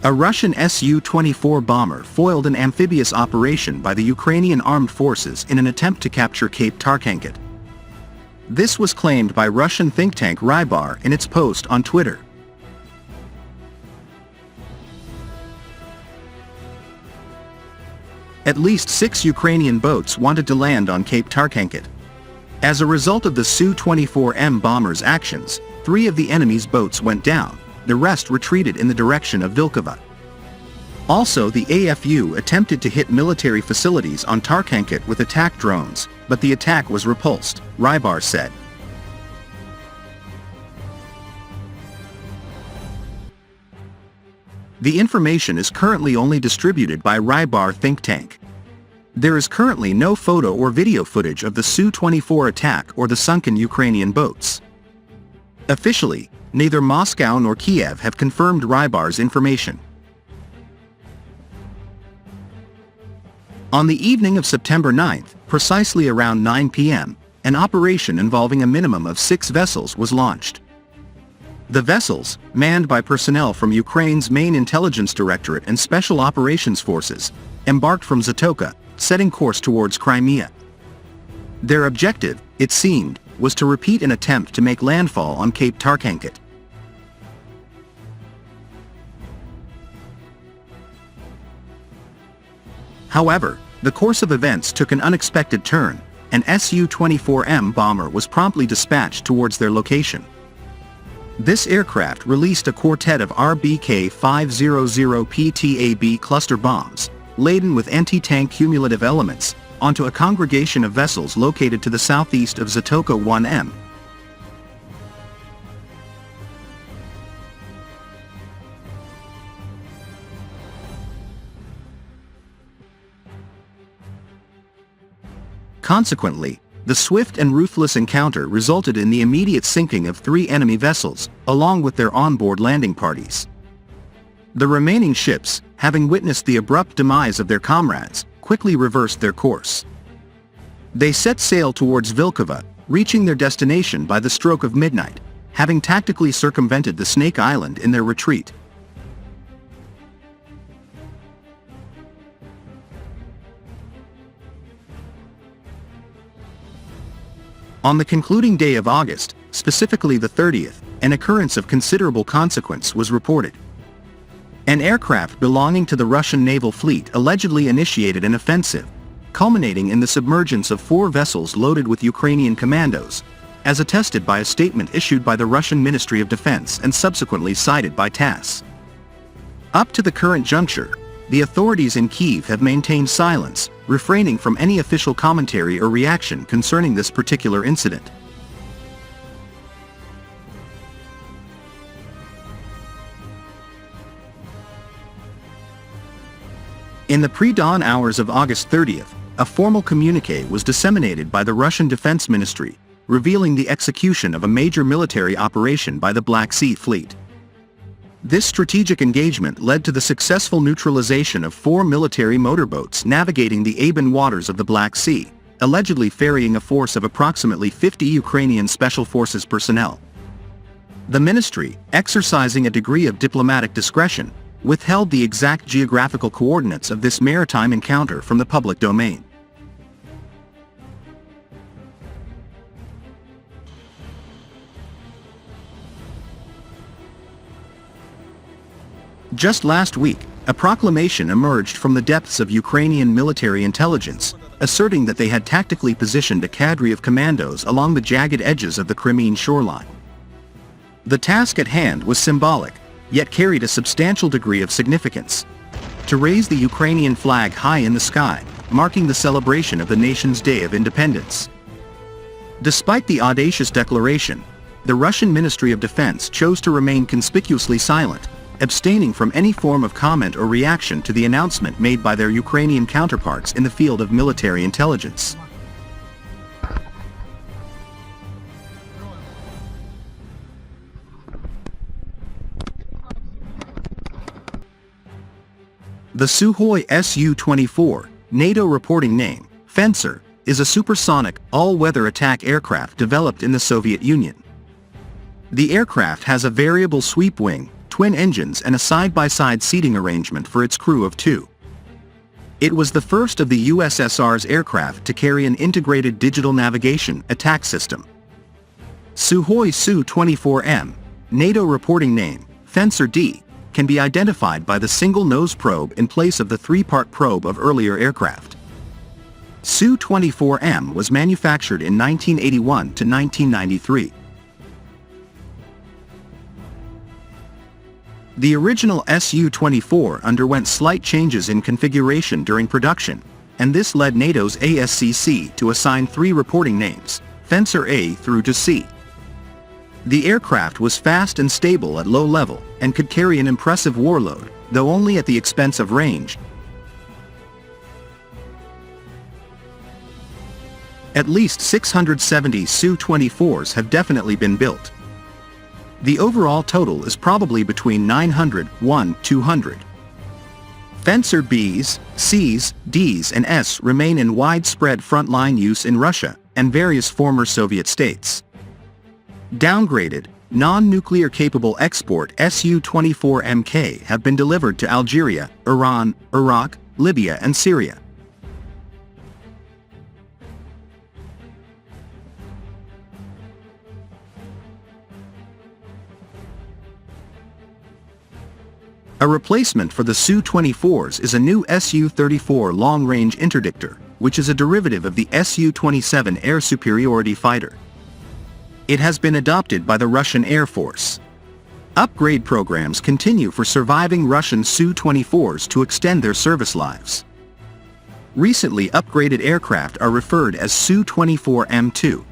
A Russian Su-24 bomber foiled an amphibious operation by the Ukrainian armed forces in an attempt to capture Cape Tarkhanket. This was claimed by Russian think tank Rybar in its post on Twitter. At least 6 Ukrainian boats wanted to land on Cape Tarkhanket. As a result of the Su-24M bomber's actions, 3 of the enemy's boats went down. The rest retreated in the direction of Vilkova. Also, the AFU attempted to hit military facilities on Tarkhanket with attack drones, but the attack was repulsed, Rybar said. The information is currently only distributed by Rybar think tank. There is currently no photo or video footage of the Su-24 attack or the sunken Ukrainian boats. Officially, neither Moscow nor Kyiv have confirmed Rybar's information. On the evening of September 9th, precisely around 9 p.m., an operation involving a minimum of 6 vessels was launched. The vessels, manned by personnel from Ukraine's main intelligence directorate and special operations forces, embarked from Zatoka, setting course towards Crimea. Their objective, it seemed, was to repeat an attempt to make landfall on Cape Tarkhanket. However, the course of events took an unexpected turn. An Su-24M bomber was promptly dispatched towards their location. This aircraft released a quartet of RBK-500 PTAB cluster bombs, laden with anti-tank cumulative elements, onto a congregation of vessels located to the southeast of Zatoka 1M. Consequently, the swift and ruthless encounter resulted in the immediate sinking of 3 enemy vessels, along with their onboard landing parties. The remaining ships, having witnessed the abrupt demise of their comrades, quickly reversed their course. They set sail towards Vilkova, reaching their destination by the stroke of midnight, having tactically circumvented the Snake Island in their retreat. On the concluding day of August, specifically the 30th, an occurrence of considerable consequence was reported. An aircraft belonging to the Russian Naval fleet allegedly initiated an offensive, culminating in the submergence of 4 vessels loaded with Ukrainian commandos, as attested by a statement issued by the Russian Ministry of Defense and subsequently cited by TASS. Up to the current juncture, the authorities in Kyiv have maintained silence, refraining from any official commentary or reaction concerning this particular incident. In the pre-dawn hours of August 30th, a formal communiqué was disseminated by the Russian Defense Ministry, revealing the execution of a major military operation by the Black Sea Fleet. This strategic engagement led to the successful neutralization of 4 military motorboats navigating the Aban waters of the Black Sea, allegedly ferrying a force of approximately 50 Ukrainian Special Forces personnel. The ministry, exercising a degree of diplomatic discretion, withheld the exact geographical coordinates of this maritime encounter from the public domain. Just last week, a proclamation emerged from the depths of Ukrainian military intelligence, asserting that they had tactically positioned a cadre of commandos along the jagged edges of the Crimean shoreline. The task at hand was symbolic, yet carried a substantial degree of significance: to raise the Ukrainian flag high in the sky, marking the celebration of the nation's Day of Independence. Despite the audacious declaration, the Russian Ministry of Defense chose to remain conspicuously silent, abstaining from any form of comment or reaction to the announcement made by their Ukrainian counterparts in the field of military intelligence. The Sukhoi Su-24, NATO reporting name, Fencer, is a supersonic, all-weather attack aircraft developed in the Soviet Union. The aircraft has a variable sweep wing, twin engines and a side-by-side seating arrangement for its crew of 2. It was the first of the USSR's aircraft to carry an integrated digital navigation attack system. Sukhoi Su-24M, NATO reporting name, Fencer D, can be identified by the single nose probe in place of the 3-part probe of earlier aircraft. Su-24M was manufactured in 1981 to 1993. The original Su-24 underwent slight changes in configuration during production, and this led NATO's ASCC to assign 3 reporting names, Fencer A through to C. The aircraft was fast and stable at low level, and could carry an impressive warload, though only at the expense of range. At least 670 Su-24s have definitely been built. The overall total is probably between 900–200. Fencer Bs, Cs, Ds and S remain in widespread frontline use in Russia and various former Soviet states. Downgraded, non-nuclear capable export Su-24MK have been delivered to Algeria, Iran, Iraq, Libya and Syria. A replacement for the Su-24s is a new Su-34 long-range interdictor, which is a derivative of the Su-27 air superiority fighter. It has been adopted by the Russian Air Force. Upgrade programs continue for surviving Russian Su-24s to extend their service lives. Recently upgraded aircraft are referred as Su-24M2.